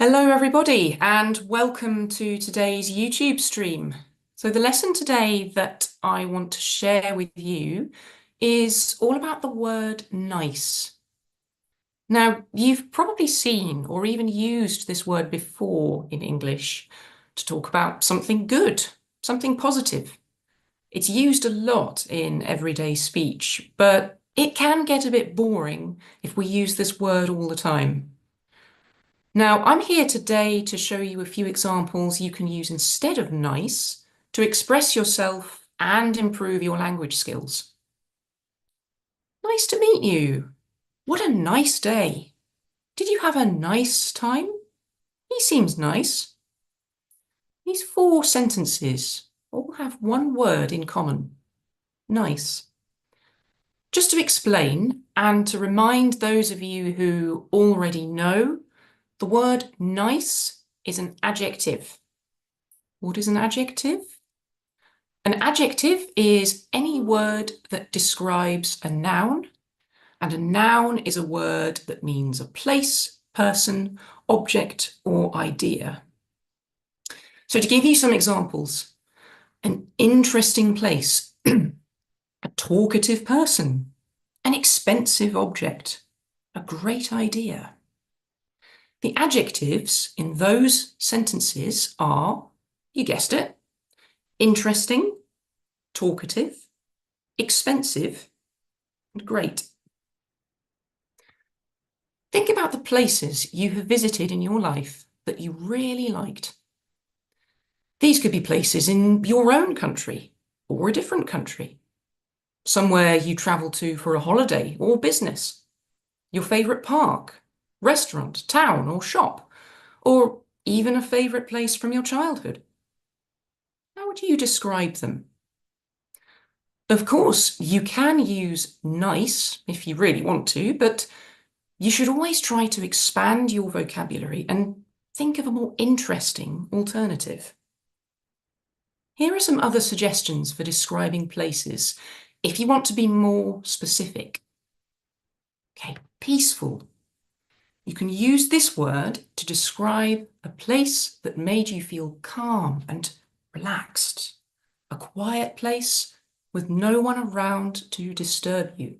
Hello, everybody, and welcome to today's YouTube stream. So the lesson today that I want to share with you is all about the word nice. Now, you've probably seen or even used this word before in English to talk about something good, something positive. It's used a lot in everyday speech, but it can get a bit boring if we use this word all the time. Now, I'm here today to show you a few examples you can use instead of nice to express yourself and improve your language skills. Nice to meet you. What a nice day. Did you have a nice time? He seems nice. These 4 sentences all have one word in common: nice. Just to explain and to remind those of you who already know, the word nice is an adjective. What is an adjective? An adjective is any word that describes a noun, and a noun is a word that means a place, person, object, or idea. So to give you some examples, an interesting place, a talkative person, an expensive object, a great idea. The adjectives in those sentences are, you guessed it, interesting, talkative, expensive, and great. Think about the places you have visited in your life that you really liked. These could be places in your own country or a different country, somewhere you travel to for a holiday or business, your favourite park, restaurant, town, or shop, or even a favourite place from your childhood. How would you describe them? Of course, you can use nice if you really want to, but you should always try to expand your vocabulary and think of a more interesting alternative. Here are some other suggestions for describing places if you want to be more specific. Okay, peaceful. You can use this word to describe a place that made you feel calm and relaxed, a quiet place with no one around to disturb you.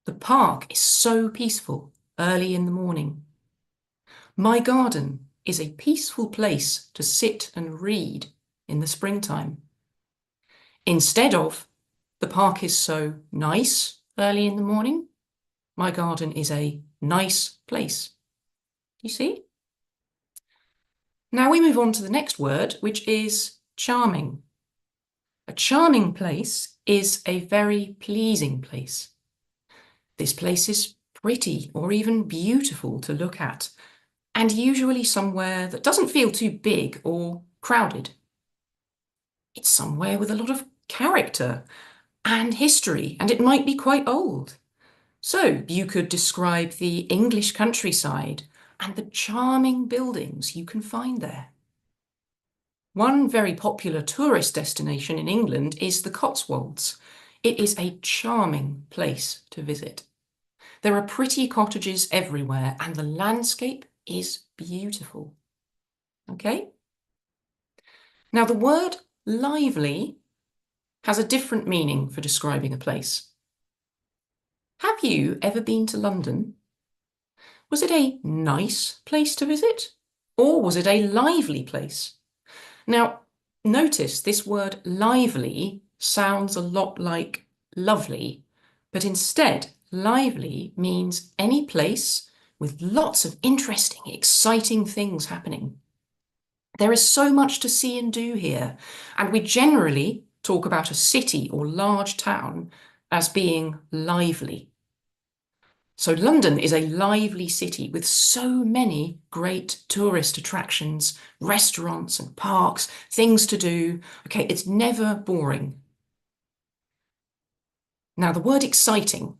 The park is so peaceful early in the morning. My garden is a peaceful place to sit and read in the springtime. Instead of, the park is so nice early in the morning, my garden is a nice place. You see? Now we move on to the next word, which is charming. A charming place is a very pleasing place. This place is pretty or even beautiful to look at, and usually somewhere that doesn't feel too big or crowded. It's somewhere with a lot of character and history, and it might be quite old. So you could describe the English countryside and the charming buildings you can find there. One very popular tourist destination in England is the Cotswolds. It is a charming place to visit. There are pretty cottages everywhere, and the landscape is beautiful. Okay? Now, the word lively has a different meaning for describing a place. Have you ever been to London? Was it a nice place to visit, or was it a lively place? Now, notice this word lively sounds a lot like lovely, but instead, lively means any place with lots of interesting, exciting things happening. There is so much to see and do here, and we generally talk about a city or large town as being lively. So London is a lively city with so many great tourist attractions, restaurants and parks, things to do. Okay, it's never boring. Now, the word exciting.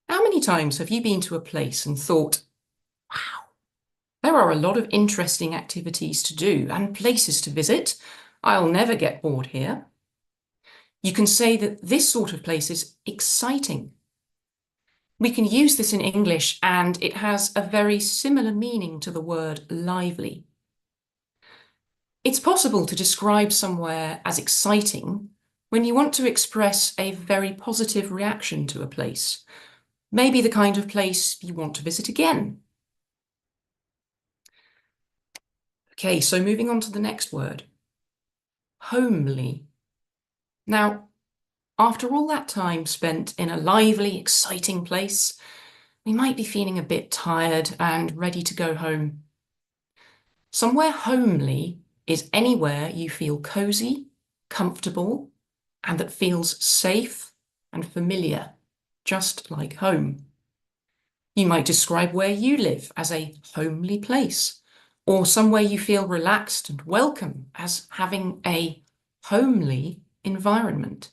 How many times have you been to a place and thought, wow, there are a lot of interesting activities to do and places to visit. I'll never get bored here. You can say that this sort of place is exciting. We can use this in English, and it has a very similar meaning to the word lively. It's possible to describe somewhere as exciting when you want to express a very positive reaction to a place, maybe the kind of place you want to visit again. Okay, so moving on to the next word, homely. Now, after all that time spent in a lively, exciting place, we might be feeling a bit tired and ready to go home. Somewhere homely is anywhere you feel cozy, comfortable, and that feels safe and familiar, just like home. You might describe where you live as a homely place, or somewhere you feel relaxed and welcome as having a homely environment.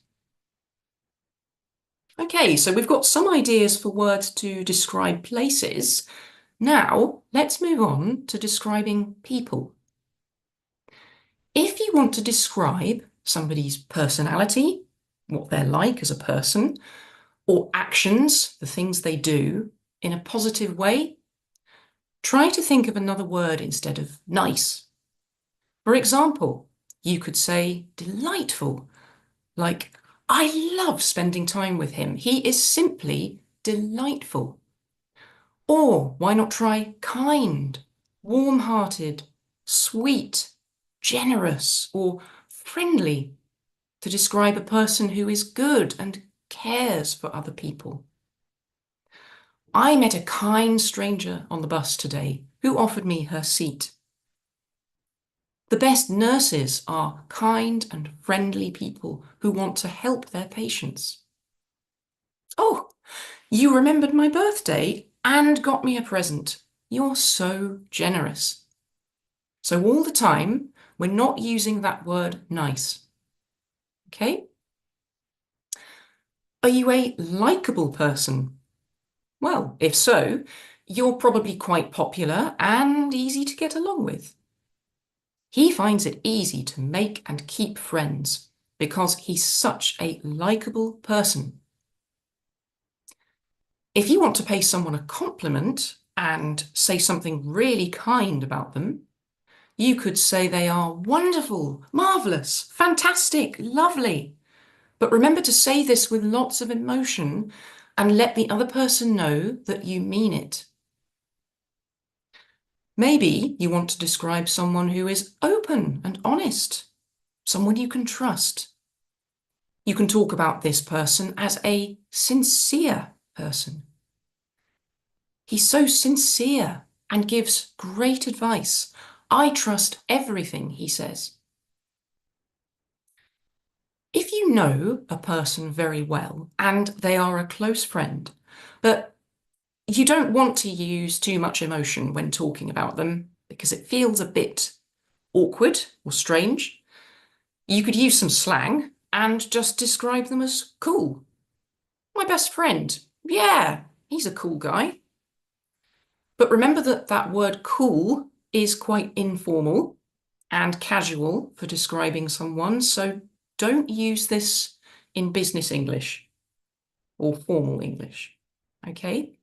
Okay, so we've got some ideas for words to describe places. Now, let's move on to describing people. If you want to describe somebody's personality, what they're like as a person, or actions, the things they do, in a positive way, try to think of another word instead of nice. For example, you could say delightful, like, I love spending time with him. He is simply delightful. Or why not try kind, warm-hearted, sweet, generous, or friendly to describe a person who is good and cares for other people. I met a kind stranger on the bus today who offered me her seat. The best nurses are kind and friendly people who want to help their patients. Oh, you remembered my birthday and got me a present. You're so generous. So all the time, we're not using that word nice. Okay? Are you a likable person? Well, if so, you're probably quite popular and easy to get along with. He finds it easy to make and keep friends because he's such a likable person. If you want to pay someone a compliment and say something really kind about them, you could say they are wonderful, marvelous, fantastic, lovely. But remember to say this with lots of emotion and let the other person know that you mean it. Maybe you want to describe someone who is open and honest, someone you can trust. You can talk about this person as a sincere person. He's so sincere and gives great advice. I trust everything he says. If you know a person very well and they are a close friend, but you don't want to use too much emotion when talking about them because it feels a bit awkward or strange, you could use some slang and just describe them as cool. My best friend. Yeah, he's a cool guy. But remember that that word cool is quite informal and casual for describing someone, so don't use this in business English or formal English, okay?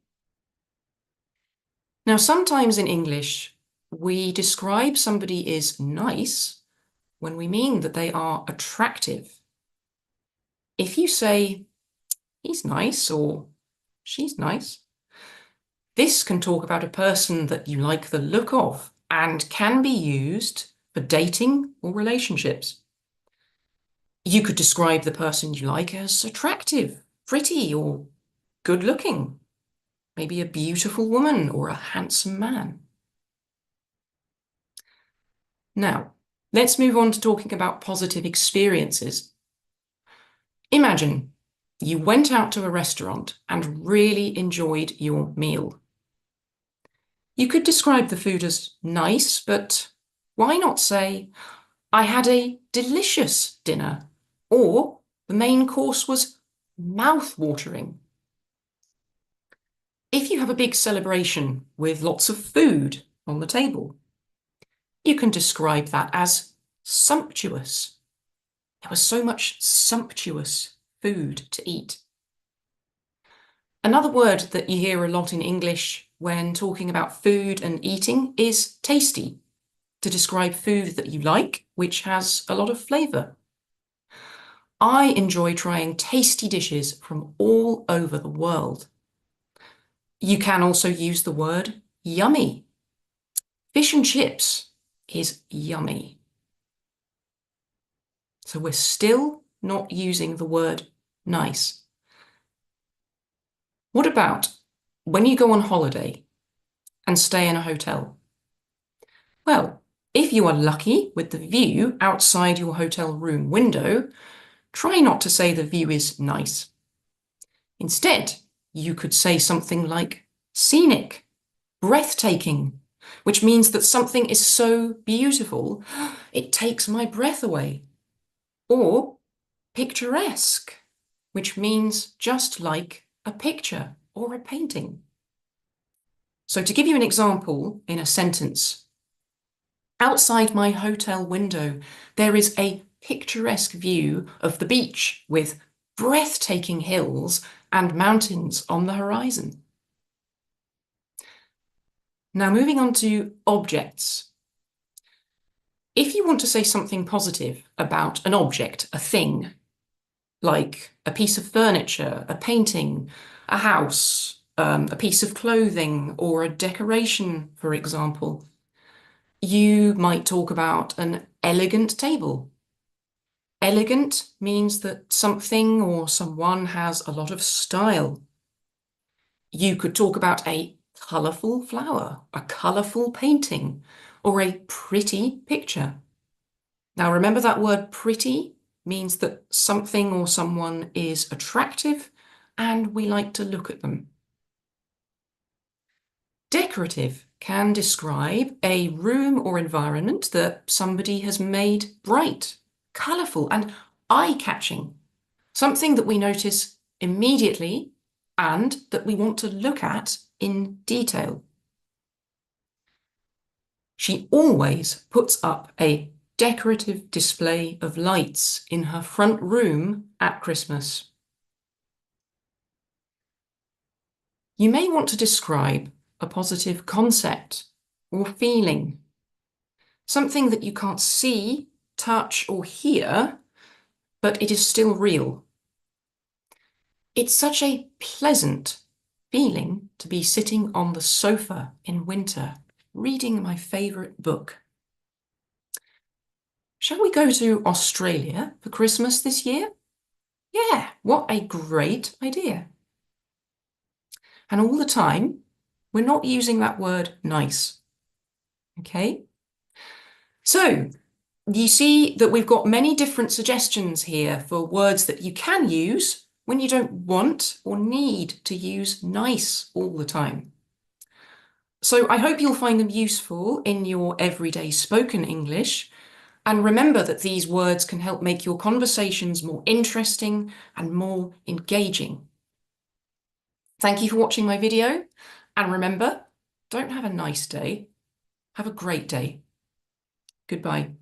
Now, sometimes in English, we describe somebody is nice when we mean that they are attractive. If you say, he's nice or she's nice, this can talk about a person that you like the look of and can be used for dating or relationships. You could describe the person you like as attractive, pretty, or good-looking. Maybe a beautiful woman or a handsome man. Now, let's move on to talking about positive experiences. Imagine you went out to a restaurant and really enjoyed your meal. You could describe the food as nice, but why not say, I had a delicious dinner, or the main course was mouth-watering. If you have a big celebration with lots of food on the table, you can describe that as sumptuous. There was so much sumptuous food to eat. Another word that you hear a lot in English when talking about food and eating is tasty, to describe food that you like, which has a lot of flavour. I enjoy trying tasty dishes from all over the world. You can also use the word yummy. Fish and chips is yummy. So we're still not using the word nice. What about when you go on holiday and stay in a hotel? Well, if you are lucky with the view outside your hotel room window, try not to say the view is nice. Instead, you could say something like scenic, breathtaking, which means that something is so beautiful, it takes my breath away. Or picturesque, which means just like a picture or a painting. So to give you an example in a sentence, outside my hotel window, there is a picturesque view of the beach with breathtaking hills and mountains on the horizon. Now moving on to objects. If you want to say something positive about an object, a thing, like a piece of furniture, a painting, a house, a piece of clothing, or a decoration, for example, you might talk about an elegant table. Elegant means that something or someone has a lot of style. You could talk about a colourful flower, a colourful painting, or a pretty picture. Now remember that word pretty means that something or someone is attractive and we like to look at them. Decorative can describe a room or environment that somebody has made bright, colourful and eye-catching, something that we notice immediately and that we want to look at in detail. She always puts up a decorative display of lights in her front room at Christmas. You may want to describe a positive concept or feeling, something that you can't see, touch, or hear, but it is still real. It's such a pleasant feeling to be sitting on the sofa in winter, reading my favourite book. Shall we go to Australia for Christmas this year? Yeah, what a great idea. And all the time, we're not using that word nice. Okay? So, you see that we've got many different suggestions here for words that you can use when you don't want or need to use nice all the time. So I hope you'll find them useful in your everyday spoken English. And remember that these words can help make your conversations more interesting and more engaging. Thank you for watching my video. And remember, don't have a nice day. Have a great day. Goodbye.